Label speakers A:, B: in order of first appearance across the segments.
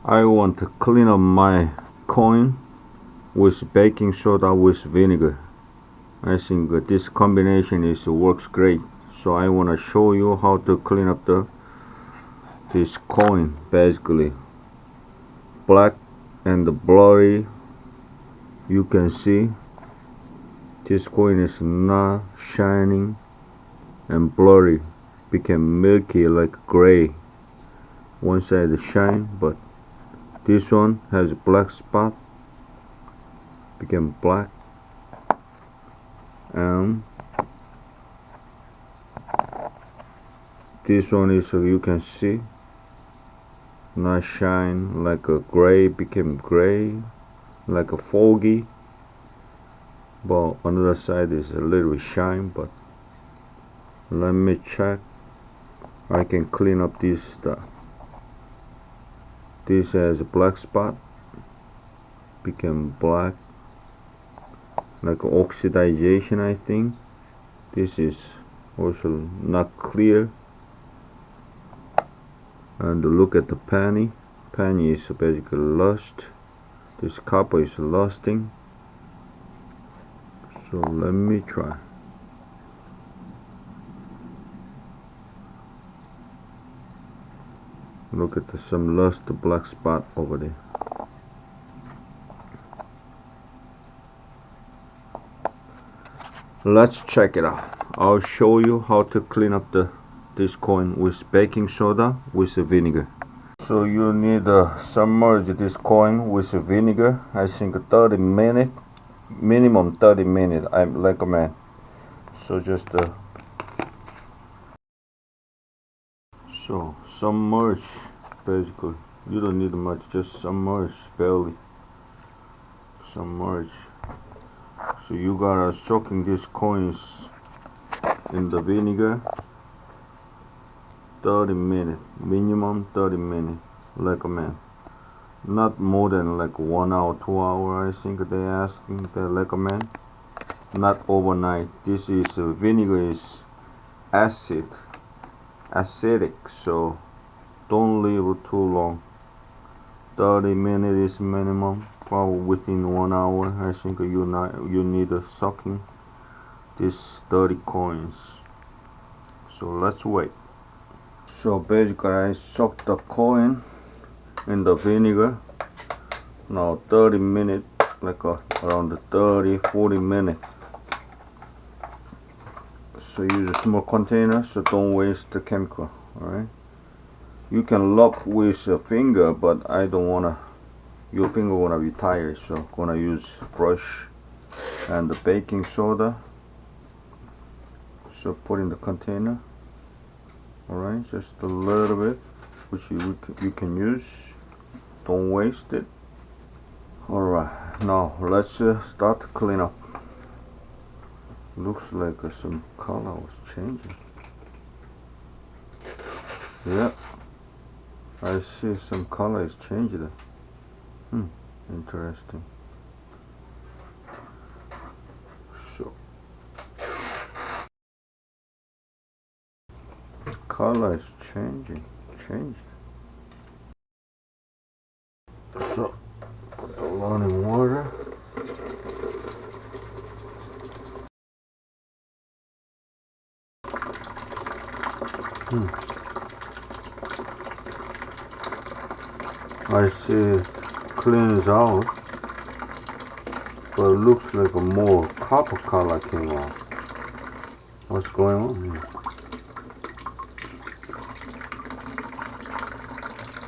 A: I want to clean up my coin with baking soda with vinegar. I think this combination works great. So I want to show you how to clean up this coin. Basically black and blurry. You can see this coin is not shining and blurry, became milky like gray. One side is shine, but this one has a black spot, became black. And this one is, you can see, not shine like a gray, became gray like a foggy. But another side is a little shine. But let me check. I can clean up this stuff. This has a black spot, became black like oxidization. I think this is also not clear. And look at the penny. Penny is basically lost. This copper is lusting. So let me try. Look at some lost black spot over there. Let's check it out. I'll show you how to clean up this coin with baking soda with vinegar. So you need to submerge this coin with vinegar. I think 30 minutes, minimum 30 minutes I recommend. So just so submerge, basically you don't need much, just submerge, barely submerge. So you gotta soaking these coins in the vinegar 30 minutes, minimum 30 minutes recommend. Not more than like 1 hour, 2 hours. I think they asking, they recommend. Not overnight. This is vinegar is acidic, so don't leave it too long. 30 minutes is minimum. Probably within 1 hour, I think you need soaking these 30 coins. So let's wait. So basically I soaked the coin in the vinegar. Now 30 minutes, like around 30-40 minutes. So use a small container, so don't waste the chemical. Alright, you can rub with a finger, but I don't wanna, your finger gonna be tired, so gonna use brush and the baking soda. So put in the container. Alright, just a little bit, which you can use, don't waste it. Alright, now let's start to clean up. Looks like some color was changing. Yeah, I see some color is changing. Interesting. So color is changing. So put the running water. I see it cleans out, but it looks like a more copper color came out. What's going on here?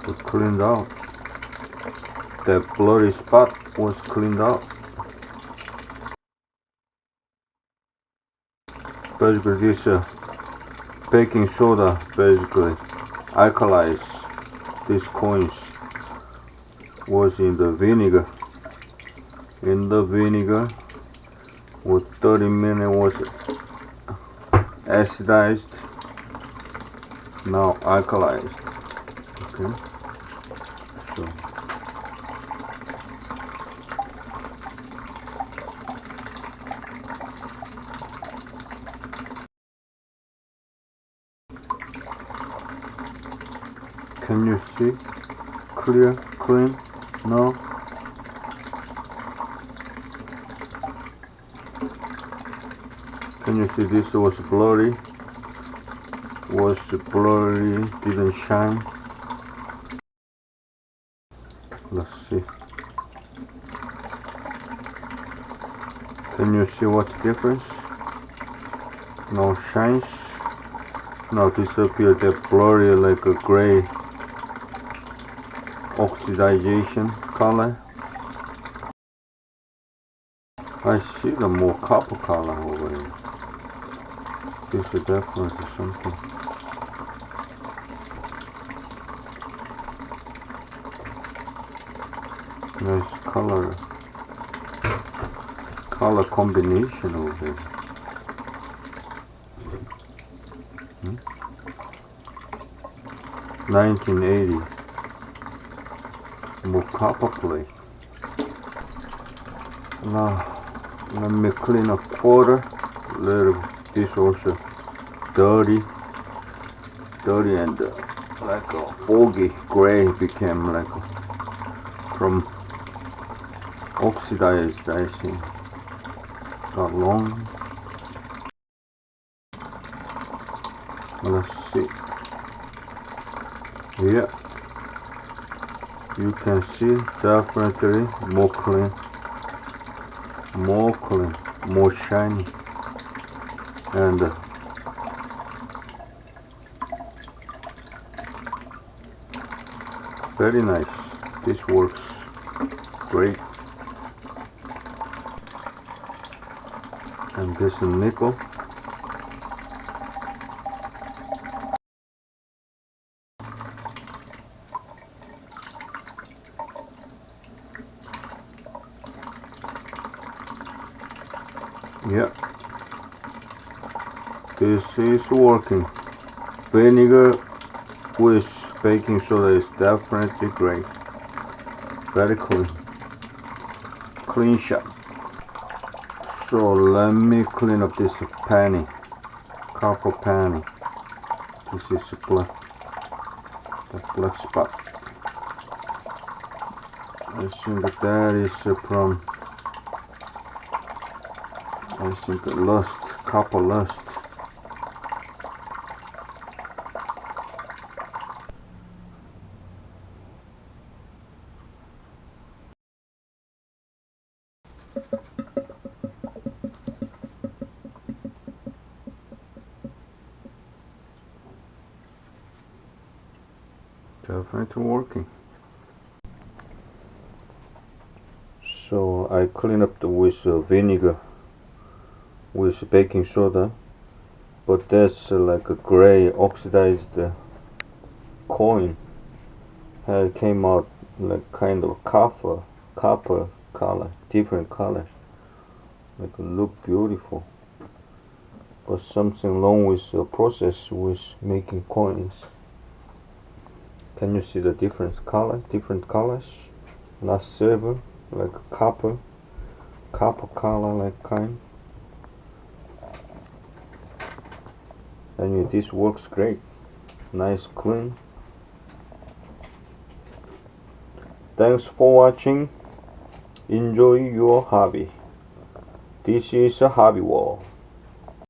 A: It cleaned out. That blurry spot was cleaned out. Basically this baking soda basically alkalize these coins. Was in the vinegar. With 30 minutes was acidized, now alkalized. Okay, so can you see clear, clean? No? Can you see this was blurry? Didn't shine. Let's see. Can you see what's the difference? No shines. Now disappear that blurry like a gray oxidization color. I see the more copper color over here. This is definitely something. Nice color combination over here. 1980 more copper plate. Now let me clean a quarter. This also dirty and like a foggy gray became like from oxidized, I think. Got long. Let's see. Yeah, you can see definitely more clean, more shiny, and very nice. This works great. And this is nickel. Yeah, this is working. Vinegar with baking soda is definitely great. Very clean shot. So let me clean up this penny, copper penny. This is the black spot. I think that is from, I think copper lust. Definitely working. So I clean up with vinegar with baking soda, but that's like a gray oxidized coin. It came out like kind of copper color, different colors, like look beautiful. But something wrong with the process with making coins. Can you see the different colors? Not silver, like copper color, like kind. And this works great. Nice, clean. Thanks for watching. Enjoy your hobby. This is a hobby wall.